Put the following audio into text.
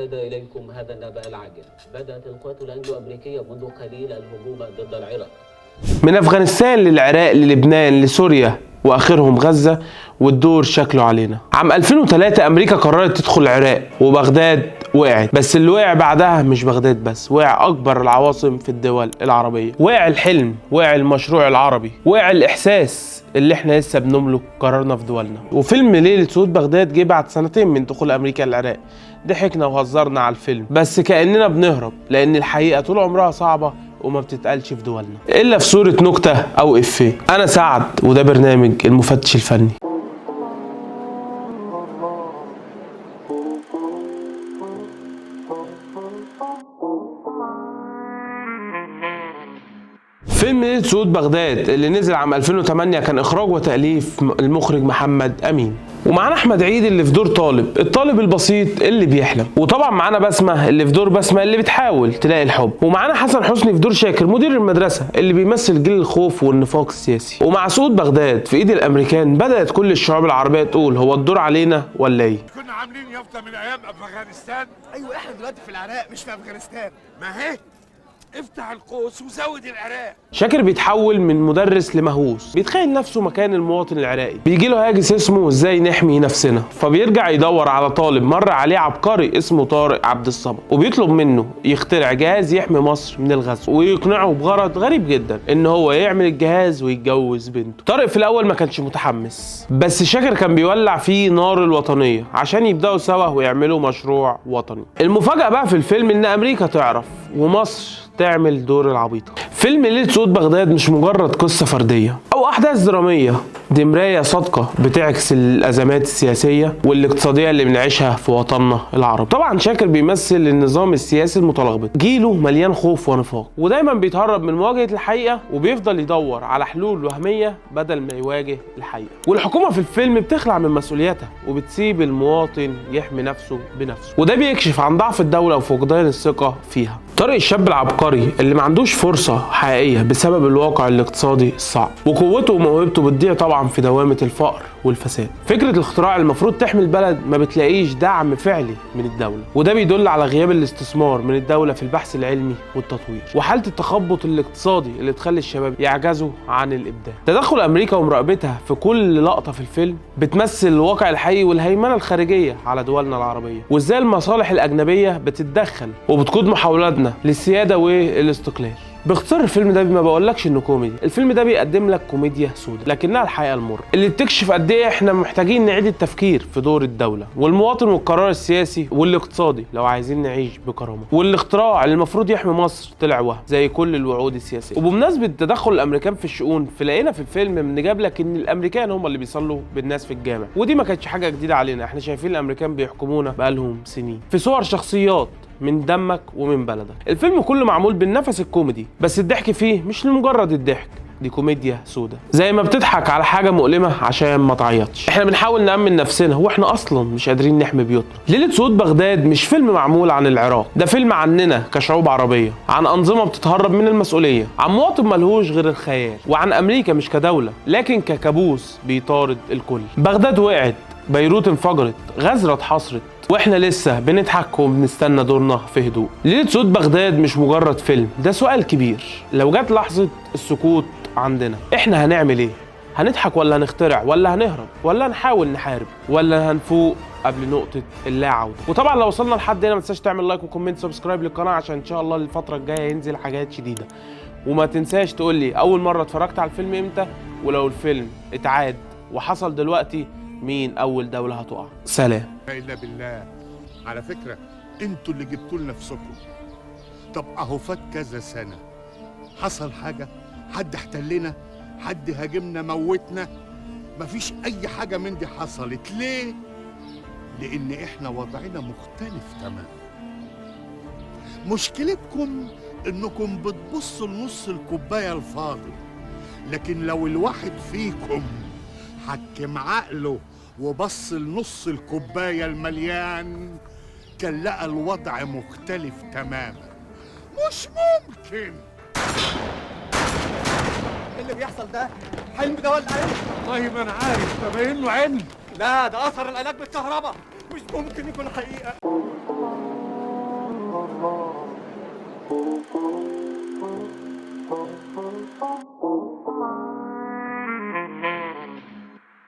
نستعرض إليكم هذا النبأ العاجل. بدأت القوات الأنجلو-أمريكية منذ قليل الهجوم ضد العراق، من أفغانستان للعراق للبنان لسوريا واخرهم غزة، والدور شكله علينا. عام 2003 امريكا قررت تدخل العراق وبغداد وقعت، بس اللي وقع بعدها مش بغداد بس، وقع اكبر العواصم في الدول العربية، وقع الحلم، وقع المشروع العربي، وقع الاحساس اللي احنا لسه بنملك قرارنا في دولنا. وفيلم ليلة سقوط بغداد جه بعد سنتين من دخول امريكا العراق. ضحكنا وهزرنا على الفيلم بس كأننا بنهرب، لان الحقيقة طول عمرها صعبة وما بتتقالش في دولنا الا في صورة نكتة او افيه. انا سعد وده برنامج المفتش الفني. فيلم ليلة سقوط بغداد اللي نزل عام 2008 كان اخراج وتأليف المخرج محمد امين، ومعانا احمد عيد اللي في دور طالب، الطالب البسيط اللي بيحلم، وطبعا معانا بسمة اللي في دور بسمة اللي بتحاول تلاقي الحب، ومعانا حسن حسني في دور شاكر مدير المدرسة اللي بيمثل جيل الخوف والنفاق السياسي. ومع سقوط بغداد في ايد الامريكان بدأت كل الشعوب العربية تقول هو الدور علينا ولا ايه؟ كنا عاملين يافطة من ايام افغانستان. ايوه احنا دلوقتي في العراق مش في افغانستان. ما هي افتح القوس وزود العراق. شاكر بيتحول من مدرس لمهووس، بيتخيل نفسه مكان المواطن العراقي، بيجي له هاجس اسمه ازاي نحمي نفسنا، فبيرجع يدور على طالب مر عليه عبقري اسمه طارق عبد الصمد، وبيطلب منه يخترع جهاز يحمي مصر من الغزو، ويقنعه بغرض غريب جدا ان هو يعمل الجهاز ويتجوز بنته. طارق في الاول ما كانش متحمس، بس شاكر كان بيولع فيه نار الوطنيه عشان يبداوا سوا ويعملوا مشروع وطني. المفاجاه بقى في الفيلم ان امريكا تعرف ومصر تعمل دور العبيطة. فيلم ليلة سقوط بغداد مش مجرد قصة فردية أو أحداث درامية، دي مراية صادقة بتعكس الأزمات السياسية والاقتصادية اللي بنعيشها في وطننا العربي. طبعا شاكر بيمثل النظام السياسي المتلخبط، جيله مليان خوف ونفاق، ودايما بيتهرب من مواجهة الحقيقة وبيفضل يدور على حلول وهمية بدل ما يواجه الحقيقة. والحكومة في الفيلم بتخلع من مسؤولياتها وبتسيب المواطن يحمي نفسه بنفسه، وده بيكشف عن ضعف الدولة وفقدان الثقة فيها. طارق الشاب العبقري اللي ما عندوش فرصة حقيقية بسبب الواقع الاقتصادي الصعب، وقوته وموهبته بتضيع طبعا في دوامة الفقر والفساد. فكرة الاختراع المفروض تحمي البلد ما بتلاقيش دعم فعلي من الدولة، وده بيدل على غياب الاستثمار من الدولة في البحث العلمي والتطوير، وحالة التخبط الاقتصادي اللي تخلي الشباب يعجزوا عن الإبداع. تدخل أمريكا ومراقبتها في كل لقطة في الفيلم بتمثل الواقع الحقيقي والهيمنة الخارجية على دولنا العربية، وازاي المصالح الأجنبية بتتدخل وبتقود محاولاتنا للسيادة والاستقلال. باختصار الفيلم ده ما بقولكش انه كوميدي، الفيلم ده بيقدم لك كوميديا سودة لكنها الحقيقه المر اللي بتكشف قد ايه احنا محتاجين نعيد التفكير في دور الدوله والمواطن والقرار السياسي والاقتصادي لو عايزين نعيش بكرامه. والاختراع اللي المفروض يحمي مصر طلع وهم زي كل الوعود السياسيه. وبمناسبه تدخل الامريكان في الشؤون، لقينا في الفيلم بنجاب لك ان الامريكان هم اللي بيصلوا بالناس في الجامع، ودي ما كانتش حاجه جديده علينا، احنا شايفين الامريكان بيحكمونا بقالهم سنين في صور شخصيات من دمك ومن بلدك. الفيلم كله معمول بالنفس الكوميدي، بس الضحك فيه مش لمجرد الضحك، دي كوميديا سودة، زي ما بتضحك على حاجه مؤلمه عشان ما تعيطش. احنا بنحاول نأمن نفسنا واحنا اصلا مش قادرين نحمي بيوتنا. ليلة سقوط بغداد مش فيلم معمول عن العراق، ده فيلم عننا كشعوب عربيه، عن انظمه بتتهرب من المسؤوليه، عن مواطن ملهوش غير الخيال، وعن امريكا مش كدوله لكن ككابوس بيطارد الكل. بغداد وقعت، بيروت انفجرت، غزة اتحاصرت، واحنا لسه بنضحك وبنستنى دورنا في هدوء. ليلة سقوط بغداد مش مجرد فيلم، ده سؤال كبير. لو جت لحظة السكوت عندنا احنا هنعمل ايه؟ هنضحك ولا هنخترع ولا هنهرب ولا نحاول نحارب ولا هنفوق قبل نقطة اللا عودة؟ وطبعا لو وصلنا لحد هنا ما تنساش تعمل لايك وكومنت سبسكرايب للقناة عشان ان شاء الله الفترة الجاية ينزل حاجات شديدة. وما تنساش تقول لي اول مرة اتفرجت على الفيلم امتى، ولو الفيلم اتعاد وحصل دلوقتي مين اول دولة هتقع. سلام. لا اله بالله. على فكرة انتوا اللي جبتوا لنا نفسكم. طب اهو فات كذا سنة، حصل حاجة؟ حد احتلنا؟ حد هاجمنا موتنا؟ مفيش اي حاجة من دي حصلت. ليه؟ لان احنا وضعنا مختلف تماما. مشكلتكم انكم بتبصوا لنص الكوباية الفاضي، لكن لو الواحد فيكم حكم عقله وبص لنص الكوباية المليان كان لقى الوضع مختلف تماما. مش ممكن. اللي بيحصل ده حلم ده ولا علم؟ والله ما انا عارف، ده باين له علم. لا ده اثر العلاج بالكهرباء، مش ممكن يكون حقيقه. Thank you.